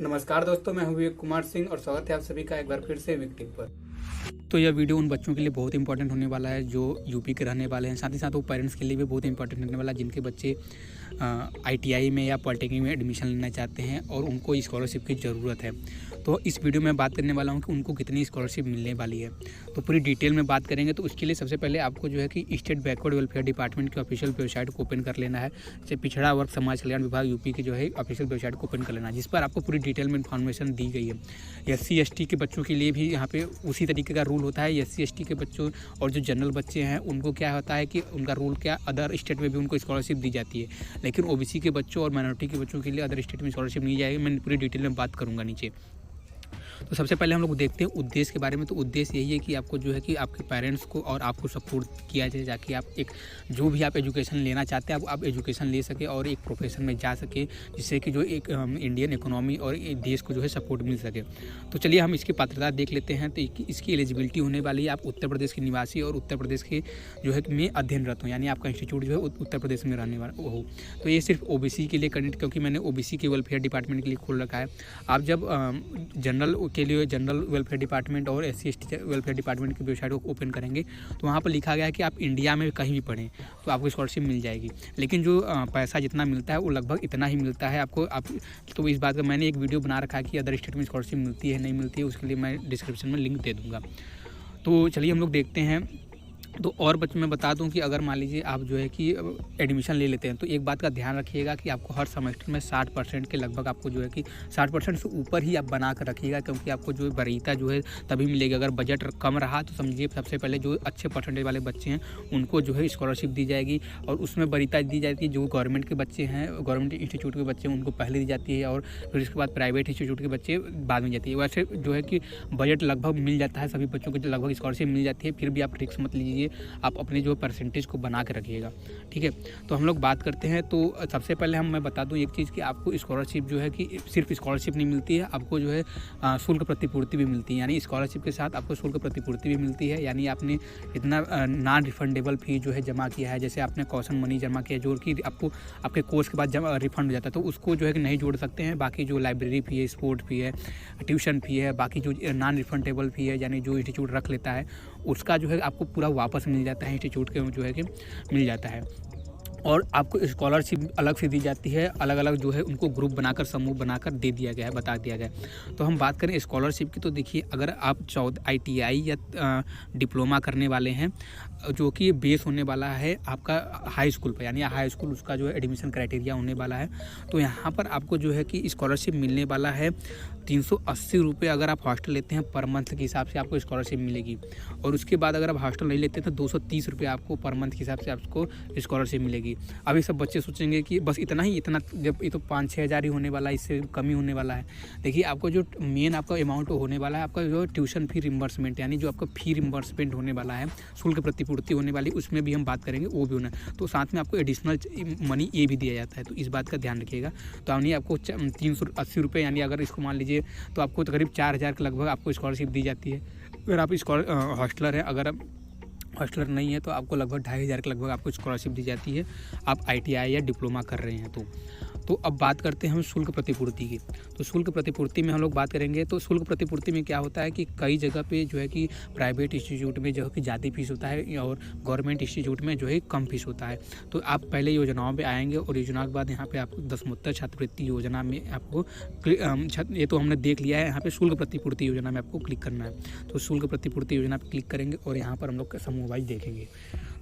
नमस्कार दोस्तों, मैं हूं विवेक कुमार सिंह और स्वागत है आप सभी का एक बार फिर से विवेक टिप पर। तो यह वीडियो उन बच्चों के लिए बहुत इंपॉर्टेंट होने वाला है जो यूपी के रहने वाले हैं, साथ ही साथ वो पेरेंट्स के लिए भी बहुत इंपॉर्टेंट होने वाला है जिनके बच्चे आईटीआई में या पॉलिटेक्निक में एडमिशन लेना चाहते हैं और उनको स्कॉलरशिप की ज़रूरत है। तो इस वीडियो में बात करने वाला हूं कि उनको कितनी स्कॉलरशिप मिलने वाली है, तो पूरी डिटेल में बात करेंगे। तो उसके लिए सबसे पहले आपको जो है कि स्टेट बैकवर्ड वेलफेयर डिपार्टमेंट की ऑफिशियल वेबसाइट को ओपन कर लेना है। जैसे पिछड़ा वर्ग समाज कल्याण विभाग यूपी की जो है ऑफिशियल वेबसाइट को ओपन कर लेना है, जिस पर आपको पूरी डिटेल में इन्फॉर्मेशन दी गई है। SC/ST के बच्चों के लिए भी यहाँ पे उसी तरीके का रूल होता है। SC/ST के बच्चों और जो जनरल बच्चे हैं उनको क्या होता है कि उनका रूल क्या, अदर स्टेट में भी उनको स्कॉलरशिप दी जाती है, लेकिन OBC के बच्चों और माइनॉरिटी के बच्चों के लिए अदर स्टेट में स्कॉलरशिप नहीं जाएगी। मैं पूरी डिटेल में बात करूँगा नीचे। तो सबसे पहले हम लोग देखते हैं उद्देश्य के बारे में। तो उद्देश्य यही है कि आपको जो है कि आपके पेरेंट्स को और आपको सपोर्ट किया जाए, ताकि आप एक जो भी आप एजुकेशन लेना चाहते हैं आप एजुकेशन ले सके और एक प्रोफेशन में जा सके, जिससे कि जो एक इंडियन इकोनॉमी और देश को जो है सपोर्ट मिल सके। तो चलिए हम इसकी पात्रता देख लेते हैं। तो इसकी एलिजिबिलिटी होने वाली है आप उत्तर प्रदेश के निवासी और उत्तर प्रदेश के जो है में अध्ययनरत हो, यानी आपका इंस्टीट्यूट जो है उत्तर प्रदेश में रहने वाला हो। तो ये सिर्फ OBC के लिए कैंडिडेट, क्योंकि मैंने OBC के वेलफेयर डिपार्टमेंट के लिए खोल रखा है। आप जब जनरल के लिए जनरल वेलफेयर डिपार्टमेंट और SC/ST वेलफेयर डिपार्टमेंट की वेबसाइट को ओपन करेंगे तो वहाँ पर लिखा गया है कि आप इंडिया में कहीं भी पढ़ें तो आपको स्कॉलरशिप मिल जाएगी, लेकिन जो पैसा जितना मिलता है वो लगभग इतना ही मिलता है आपको। तो इस बात का मैंने एक वीडियो बना रखा है कि अदर स्टेट में स्कॉलरशिप मिलती है नहीं मिलती है, उसके लिए मैं डिस्क्रिप्शन में लिंक दे दूँगा। तो चलिए हम लोग देखते हैं। तो और बच्चों मैं बता दूं कि अगर मान लीजिए आप जो है कि एडमिशन ले लेते हैं तो एक बात का ध्यान रखिएगा कि आपको हर सेमेस्टर में 60% के लगभग आपको जो है कि 60% से ऊपर ही आप बना कर रखिएगा, क्योंकि आपको जो वरीयता जो है तभी मिलेगी। अगर बजट कम रहा तो समझिए सबसे पहले जो अच्छे परसेंटेज वाले बच्चे हैं उनको जो है स्कॉलरशिप दी जाएगी, और उसमें वरीयता दी जाती है। जो गवर्नमेंट के बच्चे हैं, गवर्नमेंट इंस्टीट्यूट के बच्चे हैं, उनको पहले दी जाती है, और फिर उसके बाद प्राइवेट इंस्टीट्यूट के बच्चे बाद में जाती है। वैसे जो है कि बजट लगभग मिल जाता है, सभी बच्चों को लगभग स्कॉलरशिप मिल जाती है। फिर भी आप रिस्क मत लीजिए, आप अपने जो परसेंटेज को बना के रखिएगा, ठीक है। तो हम लोग बात करते हैं। तो सबसे पहले मैं बता दूं एक चीज़ कि आपको स्कॉलरशिप जो है कि सिर्फ स्कॉलरशिप नहीं मिलती है, आपको जो है शुल्क प्रतिपूर्ति भी मिलती है। यानी स्कॉलरशिप के साथ आपको शुल्क प्रतिपूर्ति भी मिलती है, यानी आपने इतना नॉन रिफंडेबल फी जो है जमा किया है, जैसे आपने कॉशन मनी जमा किया जो कि आपको आपके कोर्स के बाद रिफंड हो जाता है, तो उसको जो है कि नहीं जोड़ सकते हैं। बाकी जो लाइब्रेरी फ़ी है, स्पोर्ट फ़ी है, ट्यूशन फ़ी है, बाकी जो नॉन रिफंडेबल फ़ी है, यानी जो इंस्टीट्यूट रख लेता है उसका जो है आपको पूरा वापस मिल जाता है, इंस्टीट्यूट के जो है कि मिल जाता है। और आपको स्कॉलरशिप अलग से दी जाती है, अलग अलग जो है उनको ग्रुप बनाकर, समूह बनाकर दे दिया गया है, बता दिया गया है। तो हम बात करें स्कॉलरशिप की, तो देखिए अगर आप ITI या डिप्लोमा करने वाले हैं, जो कि बेस होने वाला है आपका हाई स्कूल पर, यानी हाई स्कूल उसका जो है एडमिशन क्राइटेरिया होने वाला है, तो यहाँ पर आपको जो है कि स्कॉलरशिप मिलने वाला है 380 रुपये। अगर आप हॉस्टल लेते हैं पर मंथ के हिसाब से आपको स्कॉलरशिप मिलेगी, और उसके बाद अगर आप हॉस्टल नहीं लेते तो 230 रुपये आपको पर मंथ के हिसाब से आपको स्कॉलरशिप मिलेगी। अभी सब बच्चे सोचेंगे कि बस इतना ही, इतना जब ये तो 5-6 हज़ार ही होने वाला है, इससे कम ही होने वाला है। देखिए आपको जो मेन आपका अमाउंट होने वाला है, आपका जो ट्यूशन फी रिम्बर्समेंट, यानी जो आपका फी रिम्बर्समेंट होने वाला है, शुल्क प्रतिपूर्ति होने वाली, उसमें भी हम बात करेंगे, वो भी होना है। तो साथ में आपको एडिशनल मनी ये भी दिया जाता है, तो इस बात का ध्यान रखिएगा। तो यानी आपको 380 रुपये, यानी अगर इसको मान लीजिए तो आपको करीब 4,000 के लगभग आपको स्कॉलरशिप दी जाती है। अगर आप हॉस्टलर हैं, अगर आप हॉस्टलर नहीं है तो आपको लगभग 2,500 के लगभग आपको स्कॉलरशिप दी जाती है, आप ITI या डिप्लोमा कर रहे हैं तो अब बात करते हैं हम शुल्क प्रतिपूर्ति की। तो शुल्क प्रतिपूर्ति में हम लोग बात करेंगे। तो शुल्क प्रतिपूर्ति में क्या होता है कि कई जगह पे जो है कि प्राइवेट इंस्टीट्यूट में जो है कि ज़्यादा फीस होता है और गवर्नमेंट इंस्टीट्यूट में जो है कम फीस होता है। तो आप पहले योजनाओं पे आएंगे और योजना के बाद यहाँ पे आपको दसमोत्तर छात्रवृत्ति योजना में आपको ये तो हमने देख लिया है, यहाँ पे शुल्क प्रतिपूर्ति योजना में आपको क्लिक करना है। तो शुल्क प्रतिपूर्ति योजना पर क्लिक करेंगे और यहाँ पर हम लोग समूह वाइज देखेंगे।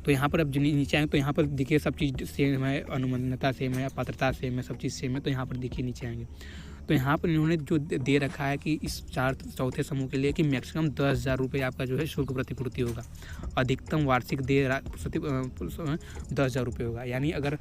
तो यहाँ पर अब नीचे आएंगे तो यहाँ पर देखिए सब चीज़ सेम है, अनुमन्यता सेम है, पात्रता सेम है, सब चीज़ सेम है। तो यहाँ पर देखिए नीचे आएंगे तो यहाँ पर इन्होंने जो दे रखा है कि इस चौथे समूह के लिए कि मैक्सिमम 10,000 रुपये आपका जो है शुल्क प्रतिपूर्ति होगा, अधिकतम वार्षिक 10,000 रुपये होगा। यानी अगर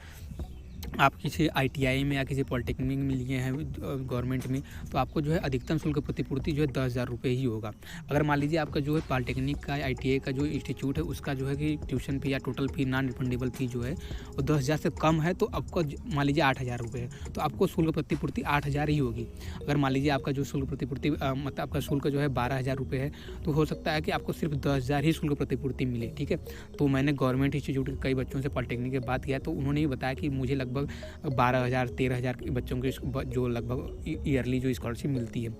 आप किसी ITI में या किसी पॉलिटेक्निक में लिए हैं गवर्नमेंट में, तो आपको जो है अधिकतम शुल्क प्रतिपूर्ति जो है 10,000 रुपये ही होगा। अगर मान लीजिए आपका जो है पॉलिटेक्निक का ITI का जो इंस्टीट्यूट है उसका जो है कि ट्यूशन फी या टोटल फी नॉन रिफंडेबल फी जो है वो 10,000 से कम है, तो आपको मान लीजिए 8,000 रुपये है तो आपको शुल्क प्रतिपूर्ति 8,000 ही होगी। अगर मान लीजिए आपका जो शुल्क प्रतिपूर्ति मतलब आपका शुल्क जो है 12,000 रुपये है, तो हो सकता है कि आपको सिर्फ 10,000 ही शुल्क प्रतिपूर्ति मिले, ठीक है। तो मैंने गवर्नमेंट इंस्टीट्यूट के कई बच्चों से पॉलिटेक्निक की बात किया तो उन्होंने ये बताया कि मुझे लगभग लगभग 12,000 13,000 बच्चों के जो लगभग ईयरली जो स्कॉलरशिप मिलती है।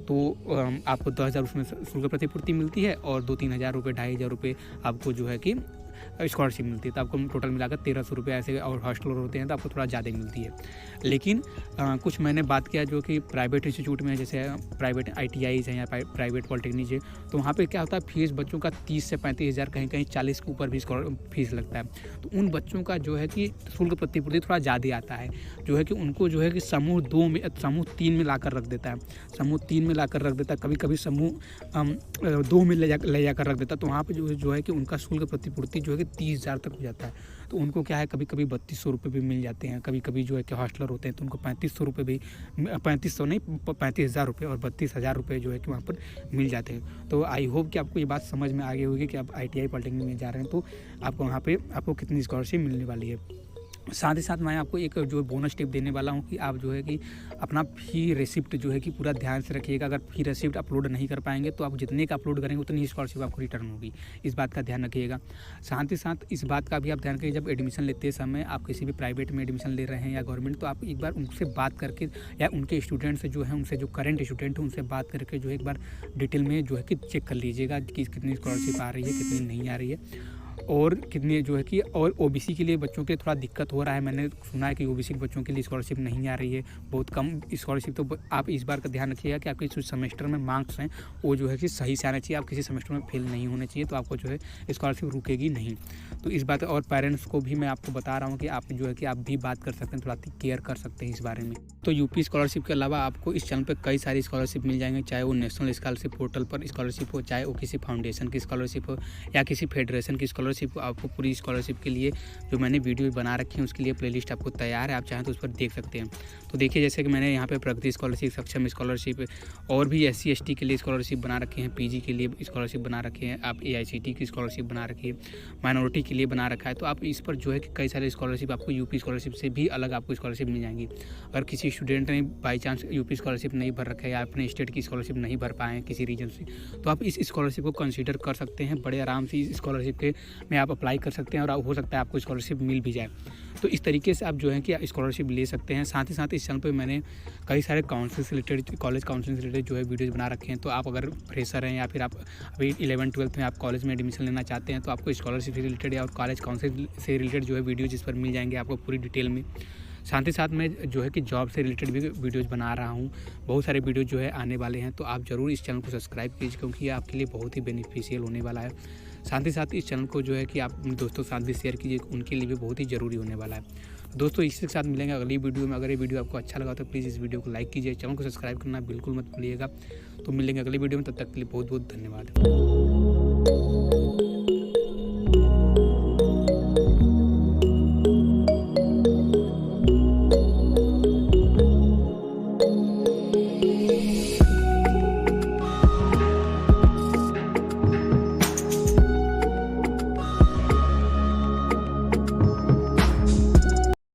तो आपको 10,000 उसमें शुल्क प्रतिपूर्ति मिलती है और 2-3 हज़ार रुपये 2,500 रुपये आपको जो है कि स्कॉलरशिप मिलती है। तो आपको टोटल मिलाकर 1,300 रुपये ऐसे, और हॉस्टल होते हैं तो आपको थोड़ा ज़्यादा मिलती है। लेकिन कुछ मैंने बात किया जो कि प्राइवेट इंस्टीट्यूट में, जैसे प्राइवेट ITIs हैं या प्राइवेट पॉलिटेक्निक है, तो वहाँ पे क्या होता है, फीस बच्चों का 30 से 35 हज़ार, कहीं कहीं 40 के ऊपर भी फीस लगता है। तो उन बच्चों का जो है कि शुल्क प्रतिपूर्ति थोड़ा ज़्यादा आता है, जो है कि उनको जो है कि समूह 3 में ला कर रख देता है, समूह 3 में ला कर रख देता है, कभी कभी समूह 2 में ले जाकर रख देता है। तो वहाँ पर जो है कि उनका शुल्क प्रतिपूर्ति जो है कि 30,000 तक हो जाता है। तो उनको क्या है, कभी कभी 3200 रुपये भी मिल जाते हैं, कभी कभी जो है कि हॉस्टलर होते हैं तो उनको 3500 रुपये भी, 3500 नहीं 35,000 रुपये और 32,000 रुपये जो है कि वहाँ पर मिल जाते हैं। तो आई होप कि आपको ये बात समझ में आ गई होगी कि आप ITI पॉलिटेक्निक में जा रहे हैं तो आपको वहाँ पर आपको कितनी स्कॉलरशिप मिलने वाली है। साथ ही साथ मैं आपको एक जो बोनस टिप देने वाला हूँ कि आप जो है कि अपना फ़ी रेसिप्ट जो है कि पूरा ध्यान से रखिएगा। अगर फ़ी रेसिप्ट अपलोड नहीं कर पाएंगे तो आप जितने का अपलोड करेंगे उतनी ही स्कॉलरशिप आपको रिटर्न होगी, इस बात का ध्यान रखिएगा। साथ ही साथ इस बात का भी आप ध्यान रखिए, जब एडमिशन लेते समय आप किसी भी प्राइवेट में एडमिशन ले रहे हैं या गवर्नमेंट, तो आप एक बार उनसे बात करके या उनके स्टूडेंट से जो है, उनसे जो करंट स्टूडेंट है उनसे बात करके जो है एक बार डिटेल में जो है कि चेक कर लीजिएगा कि कितनी स्कॉलरशिप आ रही है, कितनी नहीं आ रही है, और कितने जो है कि, और OBC के लिए बच्चों के थोड़ा दिक्कत हो रहा है। मैंने सुना है कि OBC के बच्चों के लिए स्कॉलरशिप नहीं आ रही है, बहुत कम स्कॉलरशिप। तो आप इस बार का ध्यान रखिएगा कि आपके जो सेमेस्टर में मार्क्स हैं वो जो है कि सही से आना चाहिए, आप किसी सेमेस्टर में फेल नहीं होने चाहिए, तो आपको जो है स्कॉलरशिप रुकेगी नहीं। तो इस बात, और पेरेंट्स को भी मैं आपको बता रहा हूँ कि आप जो है कि आप भी बात कर सकते हैं, थोड़ा केयर कर सकते हैं इस बारे में। तो यूपी स्कॉलरशिप के अलावा आपको इस चैनल पर कई सारी स्कॉलरशिप मिल जाएंगे, चाहे वो नेशनल स्कॉलरशिप पोर्टल पर स्कॉलरशिप हो, चाहे वो किसी फाउंडेशन की स्कॉलरशिप हो या किसी फेडरेशन की स्कॉलरशिप हो। आपको पूरी स्कॉलरशिप के लिए जो मैंने वीडियो बना रखी है उसके लिए प्लेलिस्ट आपको तैयार है, आप चाहें तो उस पर देख सकते हैं। तो देखिए, जैसे कि मैंने यहाँ पे प्रगति स्कॉलरशिप, सक्षम स्कॉलरशिप और भी SC ST के लिए स्कॉलरशिप बना रखे हैं, PG के लिए स्कॉलरशिप बना रखे हैं, आप AICT की स्कॉलरशिप बना रखी है, माइनॉरिटी के लिए बना रखा है। तो आप इस पर जो है कि कई सारे स्कॉलरशिप आपको यूपी स्कॉलरशिप से भी अलग आपको स्कॉलरशिप मिल जाएंगी। अगर किसी स्टूडेंट ने बाई चांस यूपी स्कॉलरशिप नहीं भर रखा है या अपने स्टेट की स्कॉलरशिप नहीं भर पाए हैं किसी रीजन से, तो आप इस स्कॉलरशिप को कंसीडर कर सकते हैं। बड़े आराम से इस स्कॉलरशिप के में आप अप्लाई कर सकते हैं और हो सकता है आपको स्कॉलरशिप मिल भी जाए। तो इस तरीके से आप जो है कि स्कॉलरशिप ले सकते हैं। साथ ही साथ इस चैनल पे मैंने कई सारे काउंसिल से रिलेटेड, कॉलेज काउंसिल से रिलेटेड जो है वीडियोज़ बना रखे हैं। तो आप अगर फ्रेशर हैं या फिर आप अभी 11-12 में आप कॉलेज में एडमिशन लेना चाहते हैं, तो आपको स्कॉलरशिप से रिलेटेड या कॉलेज काउंसिल से रिलेटेड जो है वीडियो जिस पर मिल जाएंगे आपको पूरी डिटेल में। साथ ही साथ मैं जो है कि जॉब से रिलेटेड भी वीडियोज़ बना रहा हूँ, बहुत सारे वीडियो जो है आने वाले हैं। तो आप ज़रूर इस चैनल को सब्सक्राइब कीजिए, क्योंकि ये आपके लिए बहुत ही बेनिफिशियल होने वाला है। साथ ही साथ इस चैनल को जो है कि आप अपने दोस्तों के साथ भी शेयर कीजिए, उनके लिए भी बहुत ही ज़रूरी होने वाला है। दोस्तों, इसी के साथ मिलेंगे अगली वीडियो में। अगर ये वीडियो आपको अच्छा लगा तो प्लीज़ इस वीडियो को लाइक कीजिए, चैनल को सब्सक्राइब करना बिल्कुल मत भूलिएगा। तो मिलेंगे अगली वीडियो में, तब तक के लिए बहुत बहुत धन्यवाद।